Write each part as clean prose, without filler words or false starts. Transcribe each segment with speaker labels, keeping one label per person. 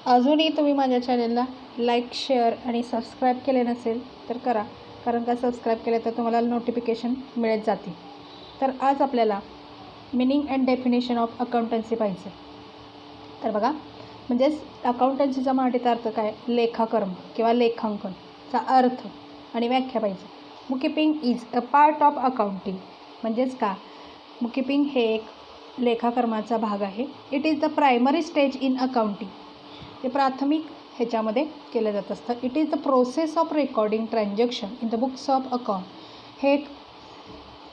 Speaker 1: अजूनही तुम्ही माझ्या चॅनलला लाईक, शेअर आणि सबस्क्राईब केले नसेल तर करा, कारण का सबस्क्राईब केलं तर तुम्हाला नोटिफिकेशन मिळत जाते. तर आज आपल्याला meaning and definition of accountancy पाहिजे. तर बघा, म्हणजेच अकाउंटन्सीचा मराठीचा अर्थ काय, लेखाकर्म किंवा लेखांकनचा अर्थ आणि व्याख्या पाहिजे. Bookkeeping is a part of accounting. म्हणजेच का, बुककीपिंग हे एक लेखाकर्माचा भाग आहे. It is the primary stage in accounting. ते प्राथमिक ह्याच्यामध्ये केलं जात असतं. It is the process of recording transaction in the books of account. हे एक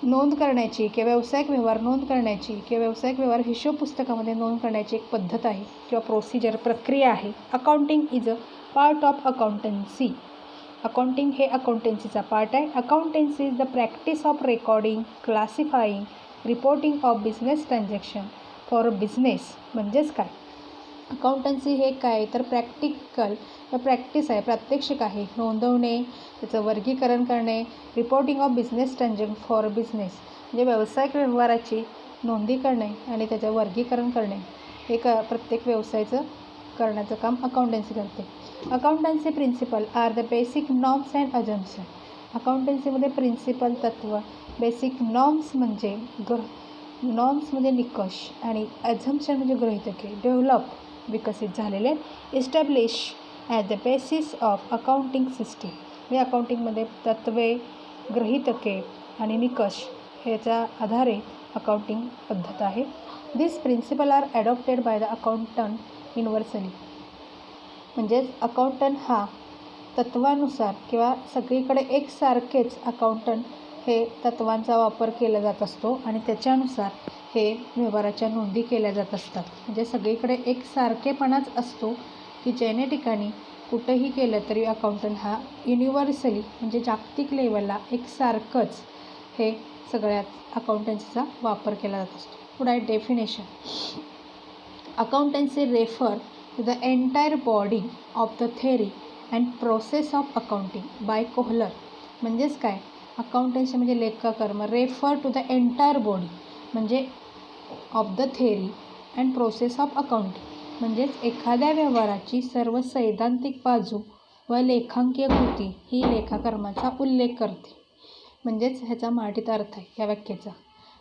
Speaker 1: नोंद करण्याची किंवा व्यावसायिक व्यवहार नोंद करण्याची किंवा व्यावसायिक व्यवहार हिशोब पुस्तकामध्ये नोंद करण्याची एक पद्धत आहे किंवा प्रोसिजर, प्रक्रिया आहे. Accounting is a part of accountancy. Accounting हे अकाउंटन्सीचा पार्ट आहे. Accountancy is the practice of recording, classifying, reporting of business transaction for business. म्हणजेच काय, अकाउंटन्सी हे काय तर प्रॅक्टिकल प्रॅक्टिस आहे, प्रात्यक्षिक आहे. नोंदवणे, त्याचं वर्गीकरण करणे, reporting of business transaction for business म्हणजे व्यावसायिक व्यवहाराची नोंदी करणे आणि त्याचं वर्गीकरण करणे हे प्रत्येक व्यवसायाचं करण्याचं काम अकाउंटन्सी करते. Accountancy principle are the basic norms and assumption. अकाउंटन्सीमध्ये प्रिन्सिपल तत्व, बेसिक नॉर्म्स म्हणजे निकष आणि अझम्पशन म्हणजे गृहीतके, डेव्हलप विकसित झालेले, establish at the basis of accounting system. हे अकाउंटिंगमध्ये तत्वे, गृहीतके आणि निकष ह्याच्या आधारे अकाउंटिंग पद्धत आहे. This principle are adopted by the accountant universally. म्हणजेच अकाउंटंट हा तत्वानुसार किंवा सगळीकडे एकसारखेच अकाउंटंट हे तत्वांचा वापर केला जात असतो आणि त्याच्यानुसार हे व्यवहाराच्या नोंदी केल्या जात असतात. म्हणजे सगळीकडे एकसारखेपणाच असतो की जेणे ठिकाणी कुठंही केलं तरी अकाउंटंट हा युनिव्हर्सली म्हणजे जागतिक लेवलला एकसारखंच हे सगळ्यात अकाउंटन्सीचा वापर केला जात असतो. पुढे definition. Accountancy refer to the entire body of the theory and process of accounting by Kohler. म्हणजेच काय, अकाउंटन्सी म्हणजे लेखाकर्म, refer to the entire body म्हणजे of the theory and process of accounting. म्हणजेच एखाद्या व्यवहाराची सर्व सैद्धांतिक बाजू व लेखांकीय कृती ही लेखाकर्माचा उल्लेख करते. म्हणजेच ह्याचा मराठीत अर्थ आहे या व्याख्येचा.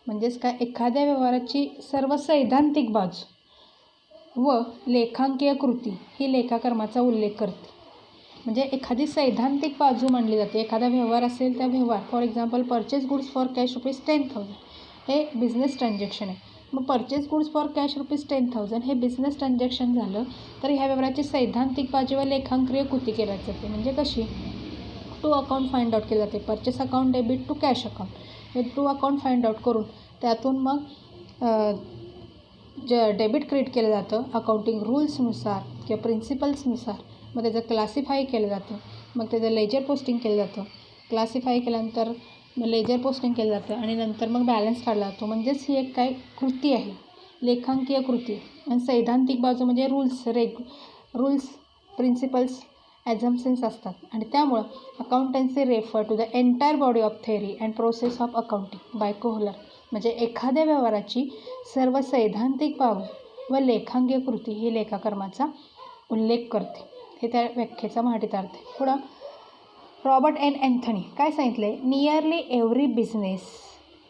Speaker 1: म्हणजेच काय, एखाद्या व्यवहाराची सर्व सैद्धांतिक बाजू व लेखांकीय कृती ही लेखाकर्माचा उल्लेख करते. म्हणजे एखादी सैद्धांतिक बाजू मानली जाते. एखादा व्यवहार असेल, त्या व्यवहार for example purchase goods for cash ₹10,000 हे बिझनेस ट्रान्झॅक्शन आहे. मग परचेस गुड्स फॉर कॅश ₹10,000 हे बिझनेस ट्रान्झॅक्शन झालं तर ह्या व्यवहाराची सैद्धांतिक बाजू व लेखांकीय कृती केली जाते. म्हणजे कशी, टू अकाउंट फाइंड आउट केले जाते. Purchase account debit to cash account हे टू अकाउंट फाइंड आउट करून त्यातून मग डेबिट क्रिएट केलं जातं अकाउंटिंग रूल्सनुसार किंवा प्रिन्सिपल्सनुसार. मग त्याचं क्लासिफाय केलं जातं, मग त्याचं लेजर पोस्टिंग केलं जातं. क्लासिफाय केल्यानंतर मग लेजर पोस्टिंग केलं जातं आणि नंतर मग बॅलन्स काढला जातो. म्हणजेच ही एक काय कृती आहे, लेखांकीय कृती. आणि सैद्धांतिक बाजू म्हणजे रूल्स, प्रिन्सिपल्स, ॲझम्पशन्स असतात. आणि त्यामुळं accountancy refer to the entire body of theory and process of accounting by Kohler. म्हणजे एखाद्या व्यवहाराची सर्व सैद्धांतिक बाजू व लेखांकीय कृती ही लेखाकर्माचा उल्लेख करते. हे त्या व्याख्येचा मराठीत अर्थ आहे. पुढं रॉबर्ट एन अँथनी काय सांगितलं आहे, nearly every business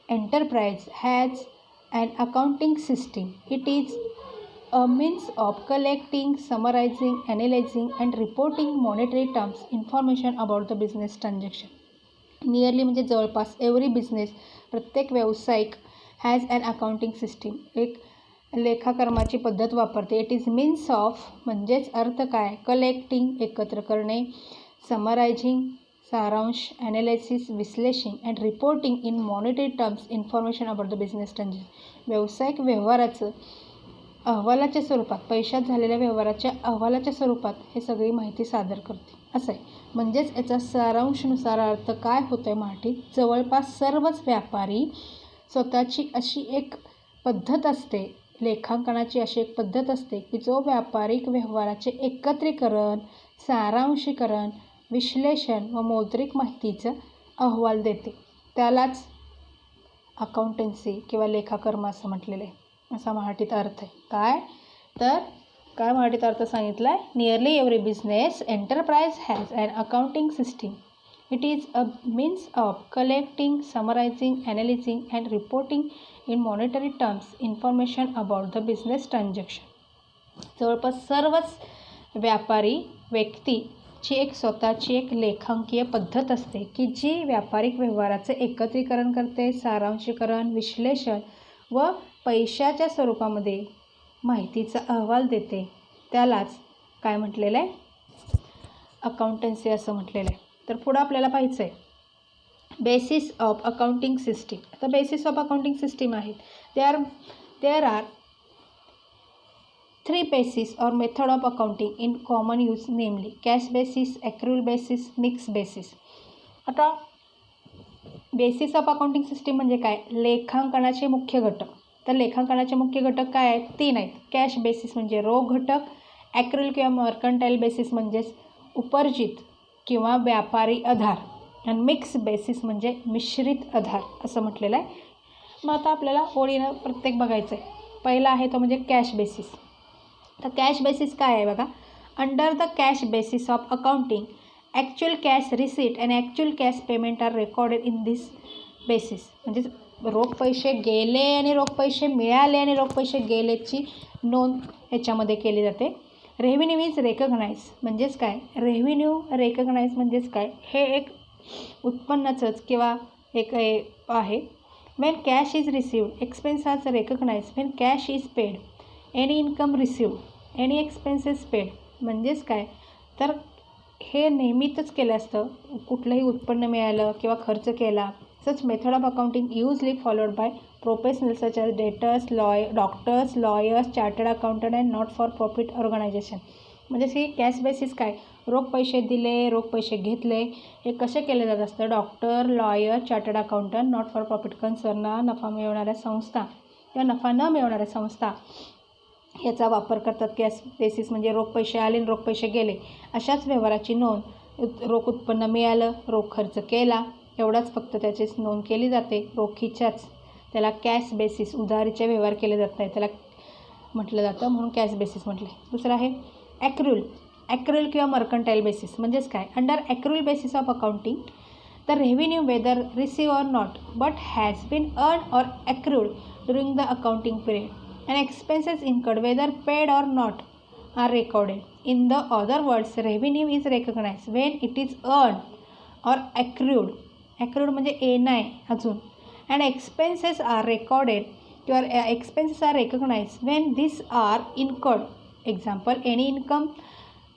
Speaker 1: enterprise has an accounting system. It is a means of collecting, summarising, analysing and reporting monetary terms information about the business transaction. Nearly म्हणजे जवळपास, एव्हरी बिझनेस प्रत्येक व्यावसायिक has an accounting system एक लेखाकर्माची पद्धत वापरते. It is means of म्हणजेच अर्थ काय, कलेक्टिंग एकत्र करणे, समरायझिंग सारांश, ॲनालिसिस विश्लेषण and reporting in monetary terms information about the business transaction व्यावसायिक व्यवहाराचं अहवालाच्या स्वरूपात, पैशात झालेल्या व्यवहाराच्या अहवालाच्या स्वरूपात हे सगळी माहिती सादर करते असं आहे. म्हणजेच याचा सारांशनुसार अर्थ काय होतो आहे मराठीत, जवळपास सर्वच व्यापारी स्वतःची अशी एक पद्धत असते, लेखांकनाची अशी एक पद्धत असते की जो व्यापारिक व्यवहाराचे एकत्रीकरण, सारांशीकरण, विश्लेषण व मौद्रिक माहितीचं अहवाल देते. त्यालाच अकाउंटन्सी किंवा लेखाकर्म असं म्हटलेलं आहे. असा मराठीत अर्थ आहे. काय तर काय मराठीत अर्थ सांगितला आहे? Nearly every business enterprise has an accounting system. It is a means of collecting, summarising, analysing and reporting in monetary terms information about the business transaction. जवळपास सर्वच व्यापारी व्यक्तीची एक स्वतःची एक लेखांकीय पद्धत असते की जी व्यापारिक व्यवहाराचे एकत्रीकरण करते, सारांशीकरण, विश्लेषण व पैशाच्या स्वरूपामध्ये माहितीचा अहवाल देते. त्यालाच काय म्हटलेलं आहे? अकाउंटन्सी असं म्हटलेलं आहे. तर पुढं आपल्याला पाहायचं आहे बेसिस ऑफ अकाउंटिंग सिस्टीम. आता बेसिस ऑफ अकाउंटिंग सिस्टीम आहेत. There are 3 bases or method of accounting in common use, namely cash basis, accrual basis, mixed basis. आता बेसिस ऑफ अकाउंटिंग सिस्टीम म्हणजे काय? लेखांकनाचे मुख्य घटक. तर लेखांकनाचे मुख्य घटक काय आहेत? 3 आहेत. कॅश बेसिस म्हणजे रोख घटक, ॲक्रुअल किंवा मर्कंटाईल बेसिस म्हणजेच उपर्जित किंवा व्यापारी आधार, आणि मिक्स बेसिस म्हणजे मिश्रित आधार असं म्हटलेलं आहे. मग आता आपल्याला ओळीनं प्रत्येक बघायचं आहे. पहिला आहे तो म्हणजे कॅश बेसिस. तर कॅश बेसिस काय आहे बघा? Under the cash basis of accounting actual cash receipt and actual cash payment are recorded in this basis. म्हणजे रोख पैसे गेले आणि रोख पैसे मिळाले आणि रोख पैसे गेलेची नोंद ह्याच्यामध्ये केली जाते. रेव्हेन्यू इज रेकग्नाइज म्हणजेच काय? रेव्हेन्यू रेकग्नाइज म्हणजेच काय? हे एक उत्पन्नाचंच किंवा एक आहे. When cash is received expense are recognize when cash is paid. Any income received, any expenses paid म्हणजेच काय? तर हे नेहमीच केलं असतं. कुठलंही उत्पन्न मिळालं किंवा खर्च केला. Such method of accounting usually followed by professional such as debtors, doctors, lawyers, chartered accountant and not for profit organisation. म्हणजे की कॅश बेसिस काय? रोख पैसे दिले, रोख पैसे घेतले, हे कसे केले जात असतं? Doctor, lawyer, chartered accountant, not for profit concern, नफा मिळवणाऱ्या संस्था किंवा नफा न मिळवणाऱ्या संस्था याचा वापर करतात. कॅश बेसिस म्हणजे रोख पैसे आले आणि रोख पैसे गेले अशाच व्यवहाराची नोंद. रोख उत्पन्न मिळालं, रोख खर्च केला एवढाच फक्त त्याचीच नोंद केली जाते रोखीच्याच. त्याला कॅश बेसिस, उधारीचे व्यवहार केले जात नाही त्याला म्हटलं जातं, म्हणून कॅश बेसिस म्हटले. दुसरं आहे ॲक्रुअल. ॲक्रुअल किंवा मर्कंटाईल बेसिस म्हणजेच काय? Under accrual basis of accounting the revenue whether receive or not but has been earn or accrued during the accounting period and expenses incurred whether paid or not are recorded. In the other words, revenue is recognized when it is earned or accrued. Accrued म्हणजे येणं आहे अजून. And expenses are recorded or expenses are recognized when these are incurred. Example, any income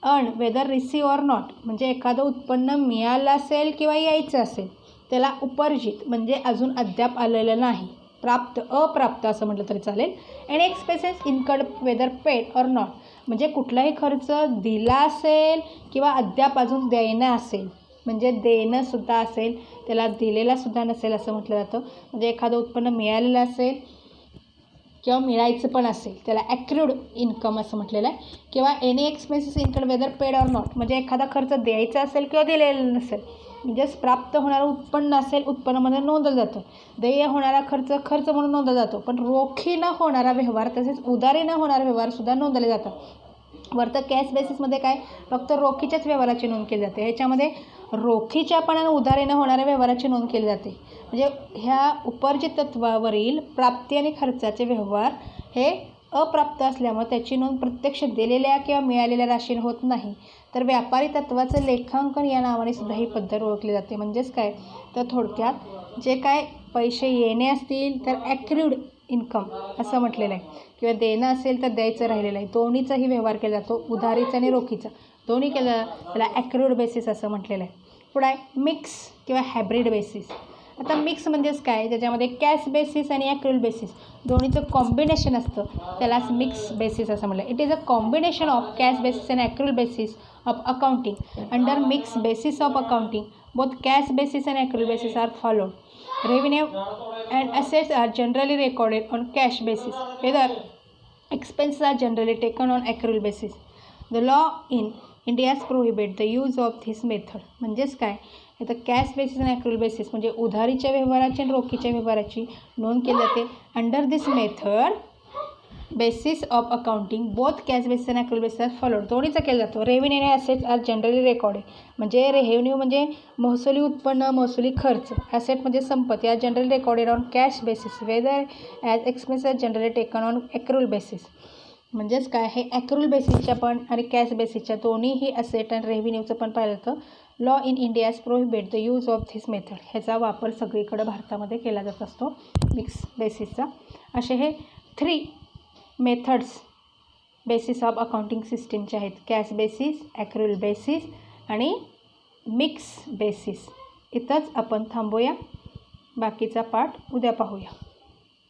Speaker 1: earned whether received or not. म्हणजे एखादं उत्पन्न मिळालं असेल किंवा यायचं असेल त्याला उपर्जित म्हणजे अजून अद्याप आलेलं नाही, प्राप्त, अप्राप्त असं म्हटलं तरी चालेल. And expenses incurred whether paid or not म्हणजे कुठलाही खर्च दिला असेल किंवा अद्याप अजून देणं असेल, म्हणजे देणंसुद्धा असेल त्याला दिलेलासुद्धा नसेल असं म्हटलं जातं. म्हणजे एखादं उत्पन्न मिळालेलं असेल किंवा मिळायचं पण असेल त्याला ॲक्रुड इन्कम असं म्हटलेलं आहे. किंवा any expenses incurred whether paid or not म्हणजे एखादा खर्च द्यायचा असेल किंवा दिलेला नसेल, म्हणजेच प्राप्त होणारं उत्पन्न असेल उत्पन्नामध्ये नोंदलं जातं. देय होणारा खर्च म्हणून नोंदला जातो. पण रोखीनं होणारा व्यवहार तसेच उधारीनं होणारा व्यवहारसुद्धा नोंदले जातात. वरतं कॅश बेसिसमध्ये काय? फक्त रोखीच्याच व्यवहाराची नोंद केली जाते. ह्याच्यामध्ये रोखीच्या पण आणि उधारीनं होणाऱ्या व्यवहाराची नोंद केली जाते. म्हणजे ह्या उपर्जित तत्वावरील प्राप्ती आणि खर्चाचे व्यवहार हे अप्राप्त असल्यामुळे त्याची नोंद प्रत्यक्ष दिलेल्या किंवा मिळालेल्या राशीने होत नाही. तर व्यापारी तत्वाचं लेखांकन या नावाने सुद्धा ही पद्धत ओळखली जाते. म्हणजेच काय? तर थोडक्यात जे काय पैसे येणे असतील तर ॲक्रुड इन्कम असं म्हटलेलं आहे, किंवा देणं असेल तर द्यायचं राहिलेलं आहे, दोन्हीचाही व्यवहार केला जातो. उधारीचा आणि रोखीचा दोन्ही केलं त्याला ॲक्रुड बेसिस असं म्हटलेलं आहे. पुढे आहे मिक्स किंवा हायब्रिड बेसिस. आता मिक्स म्हणजेच काय? त्याच्यामध्ये कॅश बेसिस आणि ॲक्रुअल बेसिस दोन्हीचं कॉम्बिनेशन असतं, त्यालाच मिक्स बेसिस असं म्हटलं. It is a combination of cash basis and accrual basis of accounting. Under mix basis of accounting both cash basis and accrual basis are followed. Revenue and assets are generally recorded on cash basis, whether expenses are generally taken on accrual basis. The law in India prohibits the use of this method. म्हणजेच काय? आता cash basis आणि accrual basis म्हणजे उधारीच्या व्यवहाराची आणि रोखीच्या व्यवहाराची नोंद केली जाते. Under this method basis of accounting both cash basis आणि ॲक्रुअल बेसिस फॉलोड. दोन्हीचा केला जातो. रेव्हेन्यू आणि ॲसेट्स आर जनरली रेकॉर्डेड. म्हणजे रेव्हेन्यू म्हणजे महसुली उत्पन्न, महसुली खर्च. ॲसेट म्हणजे संपत्ती are generally recorded on cash basis whether as expense are generally taken on accrual basis. म्हणजेच काय, हे ॲक्रुअल बेसिसच्या पण आणि कॅश बेसिसच्या दोन्हीही ॲसेट आणि रेव्हेन्यूचं पण पाहिलं तर law in India is prohibit the use of this method. ह्याचा वापर सगळीकडं भारतामध्ये केला जात असतो मिक्स बेसिसचा. असे हे 3 मेथड्स बेसिस ऑफ अकाउंटिंग सिस्टीमचे आहेत. कॅश बेसिस, ॲक्रुअल बेसिस आणि मिक्स बेसिस. इथंच आपण थांबूया. बाकीचा पाठ उद्या पाहूया.